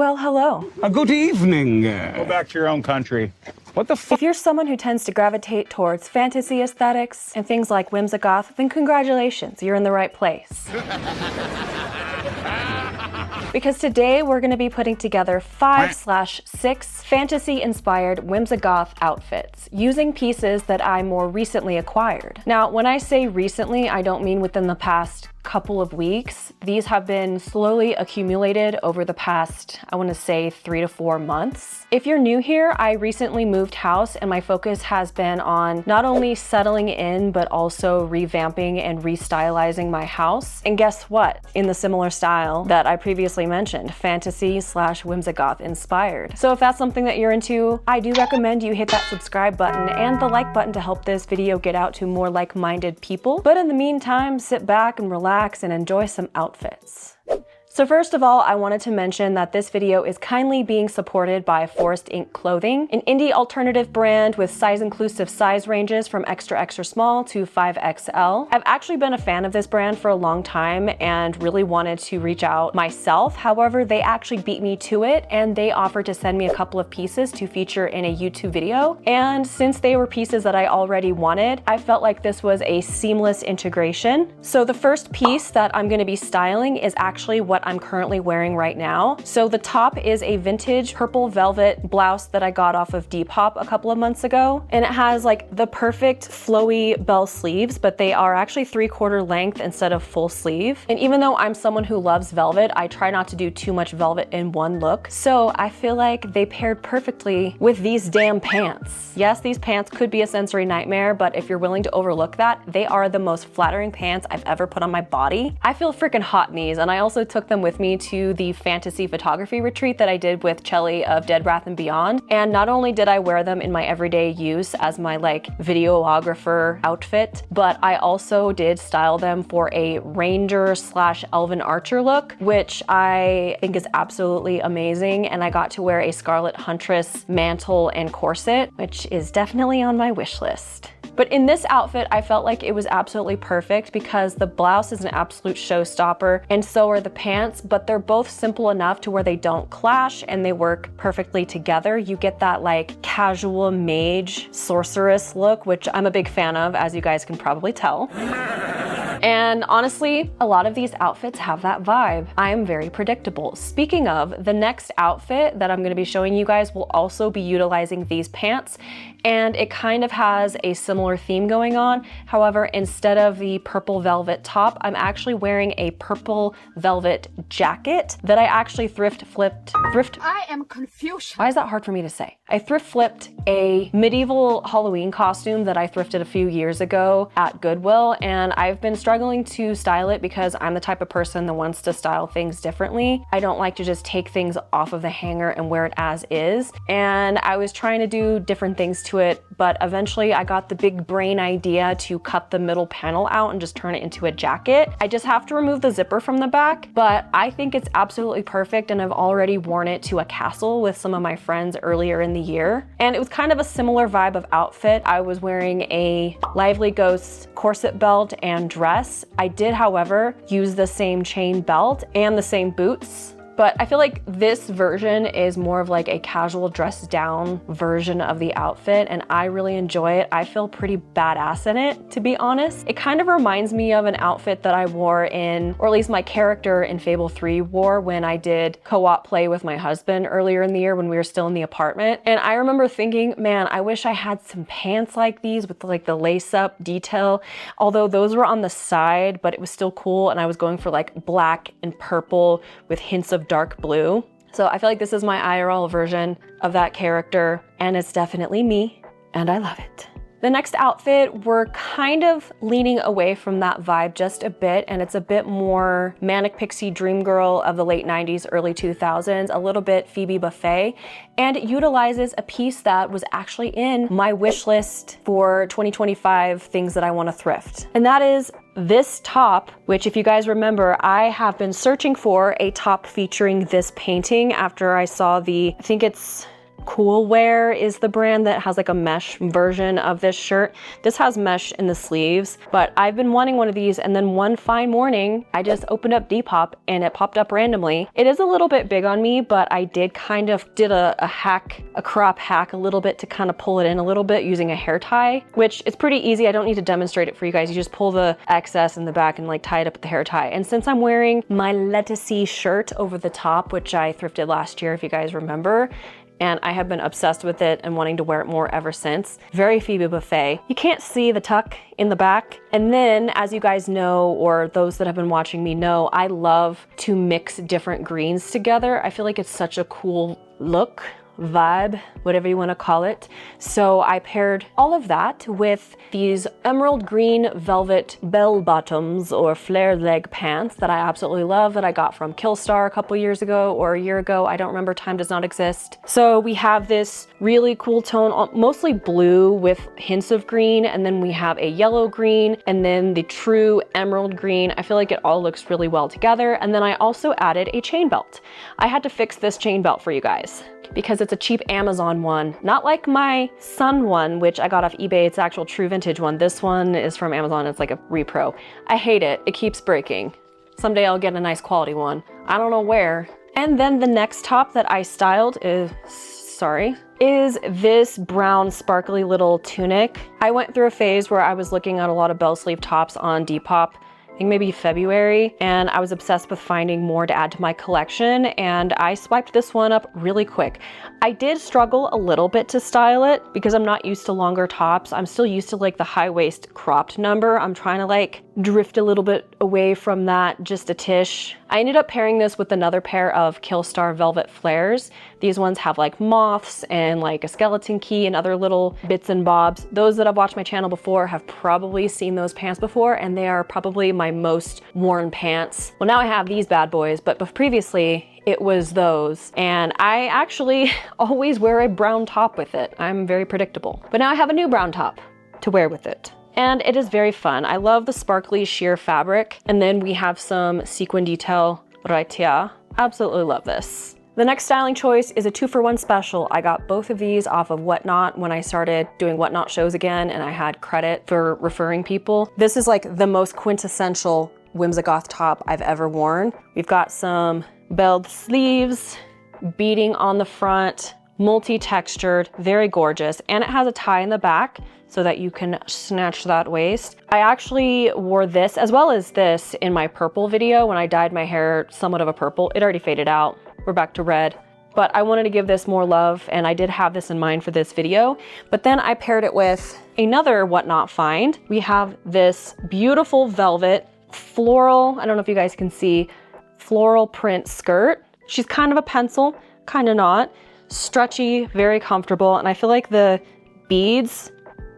Well, hello. Good evening. Go back to your own country. What the fuck? If you're someone who tends to gravitate towards fantasy aesthetics and things like Whimsigoth, then congratulations, you're in the right place. Because today we're going to be putting together 5/6 fantasy-inspired Whimsigoth outfits using pieces that I more recently acquired. Now, when I say recently, I don't mean within the past couple of weeks. These have been slowly accumulated over the past, I want to say 3 to 4 months. If you're new here, I recently moved house and my focus has been on not only settling in, but also revamping and restylizing my house. And guess what? In the similar style that I previously mentioned, fantasy/Whimsigoth inspired. So if that's something that you're into, I do recommend you hit that subscribe button and the like button to help this video get out to more like-minded people. But in the meantime, sit back and relax and enjoy some outfits. So first of all, I wanted to mention that this video is kindly being supported by Forest Ink Clothing, an indie alternative brand with size-inclusive size ranges from extra extra small to 5XL. I've actually been a fan of this brand for a long time and really wanted to reach out myself. However, they actually beat me to it and they offered to send me a couple of pieces to feature in a YouTube video. And since they were pieces that I already wanted, I felt like this was a seamless integration. So the first piece that I'm going to be styling is actually what I'm currently wearing right now. So the top is a vintage purple velvet blouse that I got off of Depop a couple of months ago. And it has like the perfect flowy bell sleeves, but they are actually 3/4 length instead of full sleeve. And even though I'm someone who loves velvet, I try not to do too much velvet in one look. So I feel like they paired perfectly with these damn pants. Yes, these pants could be a sensory nightmare, but if you're willing to overlook that, they are the most flattering pants I've ever put on my body. I feel freaking hot in these, and I also took them with me to the fantasy photography retreat that I did with Chelly of Dead Wrath and Beyond. And not only did I wear them in my everyday use as my like videographer outfit, but I also did style them for a ranger/elven archer look, which I think is absolutely amazing. And I got to wear a Scarlet Huntress mantle and corset, which is definitely on my wish list. But in this outfit, I felt like it was absolutely perfect because the blouse is an absolute showstopper and so are the pants, but they're both simple enough to where they don't clash and they work perfectly together. You get that like casual mage sorceress look, which I'm a big fan of, as you guys can probably tell. And honestly, a lot of these outfits have that vibe. I am very predictable. Speaking of, the next outfit that I'm gonna be showing you guys will also be utilizing these pants, and it kind of has a similar theme going on. However, instead of the purple velvet top, I'm actually wearing a purple velvet jacket that I actually thrift flipped. I am confused. Why is that hard for me to say? I thrift flipped a medieval Halloween costume that I thrifted a few years ago at Goodwill, and I've been struggling to style it because I'm the type of person that wants to style things differently. I don't like to just take things off of the hanger and wear it as is. And I was trying to do different things to it, but eventually I got the big brain idea to cut the middle panel out and just turn it into a jacket. I just have to remove the zipper from the back, but I think it's absolutely perfect and I've already worn it to a castle with some of my friends earlier in the year. And it was kind of a similar vibe of outfit. I was wearing a Lively Ghosts corset belt and dress. I did, however, use the same chain belt and the same boots. But I feel like this version is more of like a casual dressed down version of the outfit and I really enjoy it. I feel pretty badass in it, to be honest. It kind of reminds me of an outfit that I wore in, or at least my character in Fable 3 wore when I did co-op play with my husband earlier in the year when we were still in the apartment. And I remember thinking, man, I wish I had some pants like these with like the lace up detail. Although those were on the side, but it was still cool. And I was going for like black and purple with hints of dark blue. So I feel like this is my IRL version of that character and it's definitely me and I love it. The next outfit, we're kind of leaning away from that vibe just a bit and it's a bit more Manic Pixie Dream Girl of the late 90s, early 2000s, a little bit Phoebe Buffet, and it utilizes a piece that was actually in my wish list for 2025 things that I want to thrift. And that is this top, which if you guys remember, I have been searching for a top featuring this painting after I saw the, I think it's Cool Wear is the brand that has like a mesh version of this shirt. This has mesh in the sleeves, but I've been wanting one of these, and then one fine morning, I just opened up Depop and it popped up randomly. It is a little bit big on me, but I did a crop hack a little bit to kind of pull it in a little bit using a hair tie, which is pretty easy. I don't need to demonstrate it for you guys. You just pull the excess in the back and like tie it up with the hair tie. And since I'm wearing my Latte shirt over the top, which I thrifted last year, if you guys remember, and I have been obsessed with it and wanting to wear it more ever since. Very Phoebe Buffet. You can't see the tuck in the back. And then, as you guys know, or those that have been watching me know, I love to mix different greens together. I feel like it's such a cool look, vibe, whatever you want to call it. So I paired all of that with these emerald green velvet bell bottoms or flare leg pants that I absolutely love, that I got from Killstar a couple years ago or a year ago. I don't remember, time does not exist. So we have this really cool tone, mostly blue with hints of green, and then we have a yellow green, and then the true emerald green. I feel like it all looks really well together. And then I also added a chain belt. I had to fix this chain belt for you guys because it's a cheap Amazon one, not like my Sun one, which I got off eBay. It's actual true vintage one. This one is from Amazon. It's like a repro. I hate it. It keeps breaking. Someday I'll get a nice quality one. I don't know where. And then the next top that I styled is this brown sparkly little tunic. I went through a phase where I was looking at a lot of bell sleeve tops on Depop, I think maybe February, and I was obsessed with finding more to add to my collection, and I swiped this one up really quick. I did struggle a little bit to style it because I'm not used to longer tops. I'm still used to like the high waist cropped number. I'm trying to like drift a little bit away from that just a tish. I ended up pairing this with another pair of Killstar velvet flares. These ones have like moths and like a skeleton key and other little bits and bobs. Those that have watched my channel before have probably seen those pants before, and they are probably my most worn pants. Well, now I have these bad boys, but previously it was those. And I actually always wear a brown top with it. I'm very predictable. But now I have a new brown top to wear with it. And it is very fun. I love the sparkly sheer fabric. And then we have some sequin detail right here. Absolutely love this. The next styling choice is a 2-for-1 special. I got both of these off of Whatnot when I started doing Whatnot shows again, and I had credit for referring people. This is like the most quintessential Whimsigoth top I've ever worn. We've got some belled sleeves, beading on the front, multi-textured, very gorgeous, and it has a tie in the back so that you can snatch that waist. I actually wore this as well as this in my purple video when I dyed my hair somewhat of a purple. It already faded out. We're back to red. But I wanted to give this more love, and I did have this in mind for this video. But then I paired it with another Whatnot find. We have this beautiful velvet floral, I don't know if you guys can see, floral print skirt. She's kind of a pencil, kind of not. Stretchy, very comfortable, and I feel like the beads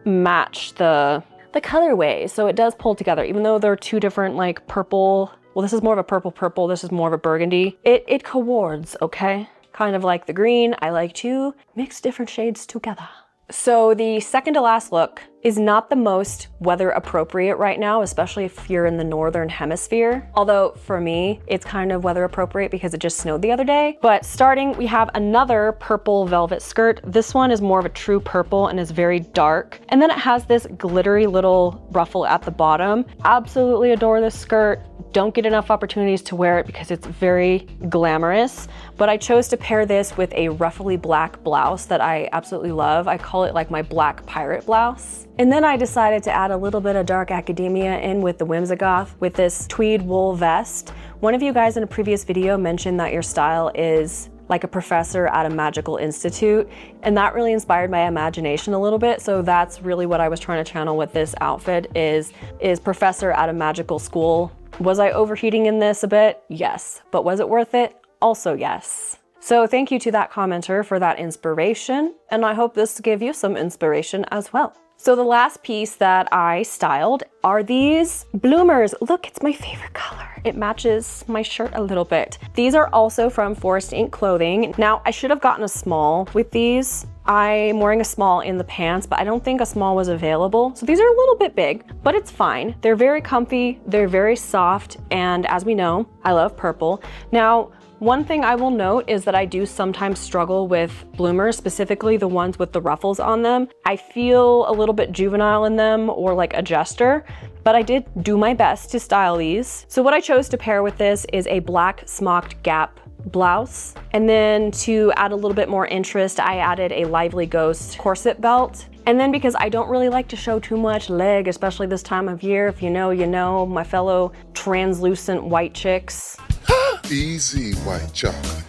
match the colorway, so it does pull together, even though they're two different like purple. Well, this is more of a purple, this is more of a burgundy. It coords, okay? Kind of like the green. I like to mix different shades together. So the second to last look is not the most weather appropriate right now, especially if you're in the northern hemisphere. Although for me, it's kind of weather appropriate because it just snowed the other day. But starting, we have another purple velvet skirt. This one is more of a true purple and is very dark. And then it has this glittery little ruffle at the bottom. Absolutely adore this skirt. Don't get enough opportunities to wear it because it's very glamorous. But I chose to pair this with a ruffly black blouse that I absolutely love. I call it like my black pirate blouse. And then I decided to add a little bit of dark academia in with the Whimsigoth with this tweed wool vest. One of you guys in a previous video mentioned that your style is like a professor at a magical institute, and that really inspired my imagination a little bit. So that's really what I was trying to channel with this outfit is professor at a magical school. Was I overheating in this a bit? Yes. But was it worth it? Also yes. So thank you to that commenter for that inspiration, and I hope this gave you some inspiration as well. So the last piece that I styled are these bloomers. Look, it's my favorite color. It matches my shirt a little bit. These are also from Forest Inc clothing. Now, I should have gotten a small with these. I'm wearing a small in the pants, but I don't think a small was available. So these are a little bit big, but it's fine. They're very comfy, they're very soft, and as we know, I love purple. Now, One thing I will note is that I do sometimes struggle with bloomers, specifically the ones with the ruffles on them. I feel a little bit juvenile in them or like a jester, but I did do my best to style these. So what I chose to pair with this is a black smocked Gap blouse. And then to add a little bit more interest, I added a Lively Ghost corset belt. And then because I don't really like to show too much leg, especially this time of year, if you know, you know, my fellow translucent white chicks. Easy, white chocolate.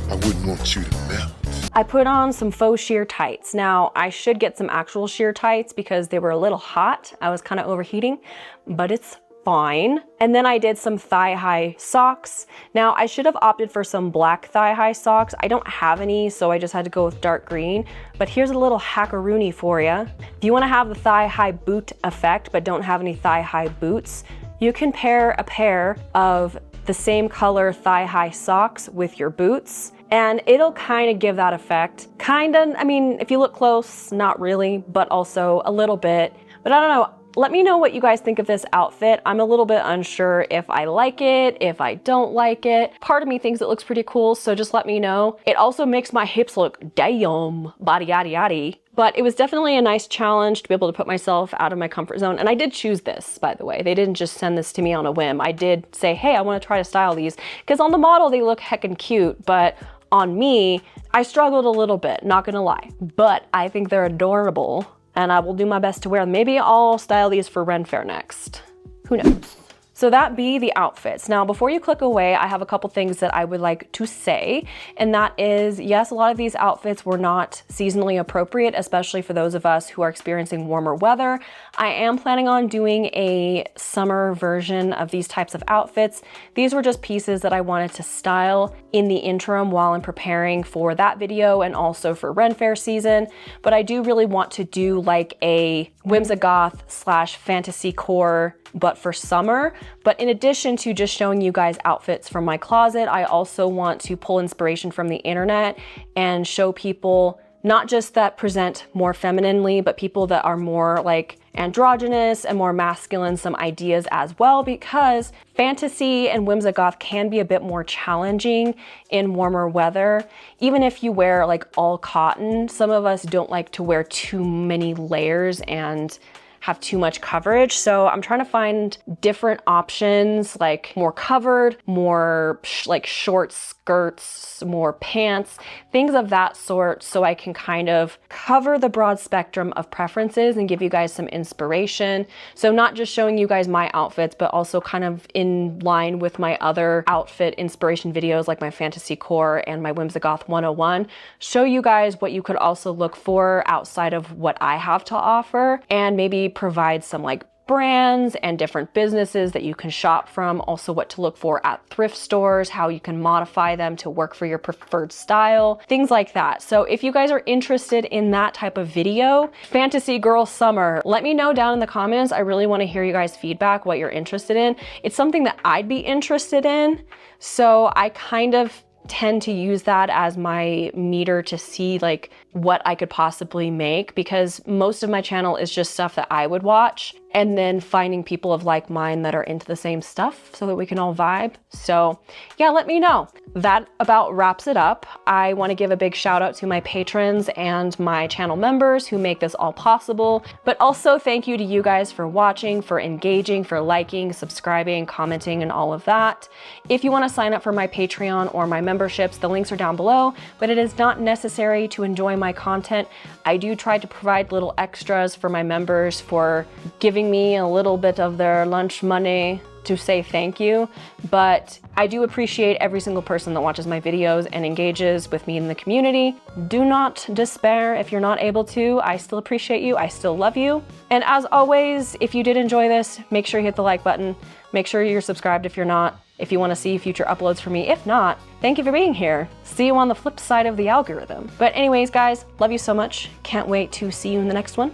I wouldn't want you to melt. I put on some faux sheer tights. Now, I should get some actual sheer tights because they were a little hot. I was kind of overheating, but it's fine. And then I did some thigh-high socks. Now, I should have opted for some black thigh-high socks. I don't have any, so I just had to go with dark green. But here's a little hackaroony for you. If you want to have the thigh-high boot effect, but don't have any thigh-high boots, you can pair a pair of the same color thigh-high socks with your boots, and it'll kind of give that effect. Kinda, I mean, if you look close, not really, but also a little bit. But I don't know, let me know what you guys think of this outfit. I'm a little bit unsure if I like it, if I don't like it. Part of me thinks it looks pretty cool, so just let me know. It also makes my hips look damn body yaddy yaddy. But it was definitely a nice challenge to be able to put myself out of my comfort zone. And I did choose this, by the way. They didn't just send this to me on a whim. I did say, hey, I want to try to style these. Because on the model, they look heckin' cute. But on me, I struggled a little bit, not gonna lie. But I think they're adorable. And I will do my best to wear them. Maybe I'll style these for Ren Fair next. Who knows? So that be the outfits. Now, before you click away, I have a couple things that I would like to say, and that is, yes, a lot of these outfits were not seasonally appropriate, especially for those of us who are experiencing warmer weather. I am planning on doing a summer version of these types of outfits. These were just pieces that I wanted to style in the interim while I'm preparing for that video and also for Ren Fair season. But I do really want to do like a Whimsigoth / fantasy core, but for summer. But in addition to just showing you guys outfits from my closet, I also want to pull inspiration from the internet and show people not just that present more femininely, but people that are more like androgynous and more masculine, some ideas as well, because fantasy and Whimsigoth can be a bit more challenging in warmer weather. Even if you wear like all cotton, some of us don't like to wear too many layers and have too much coverage. So I'm trying to find different options, like more covered, more like short skirts, more pants, things of that sort, so I can kind of cover the broad spectrum of preferences and give you guys some inspiration. So not just showing you guys my outfits, but also kind of in line with my other outfit inspiration videos like my Fantasy Core and my Whimsigoth 101, show you guys what you could also look for outside of what I have to offer, and maybe provide some like brands and different businesses that you can shop from, also what to look for at thrift stores, how you can modify them to work for your preferred style, things like that. So if you guys are interested in that type of video, Fantasy Girl Summer, let me know down in the comments. I really want to hear you guys' feedback, what you're interested in. It's something that I'd be interested in, so I kind of tend to use that as my meter to see like what I could possibly make, because most of my channel is just stuff that I would watch, and then finding people of like mind that are into the same stuff so that we can all vibe. So yeah, let me know. That about wraps it up. I want to give a big shout out to my patrons and my channel members who make this all possible, but also thank you to you guys for watching, for engaging, for liking, subscribing, commenting, and all of that. If you want to sign up for my Patreon or my memberships, the links are down below, but it is not necessary to enjoy my content. I do try to provide little extras for my members for giving me a little bit of their lunch money to say thank you, but I do appreciate every single person that watches my videos and engages with me in the community. Do not despair if you're not able to. I still appreciate you. I still love you. And as always, if you did enjoy this, make sure you hit the like button. Make sure you're subscribed if you're not, if you want to see future uploads from me. If not, thank you for being here. See you on the flip side of the algorithm. But anyways, guys, love you so much. Can't wait to see you in the next one.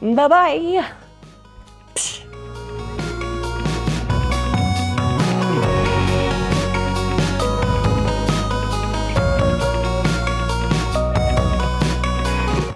Bye-bye.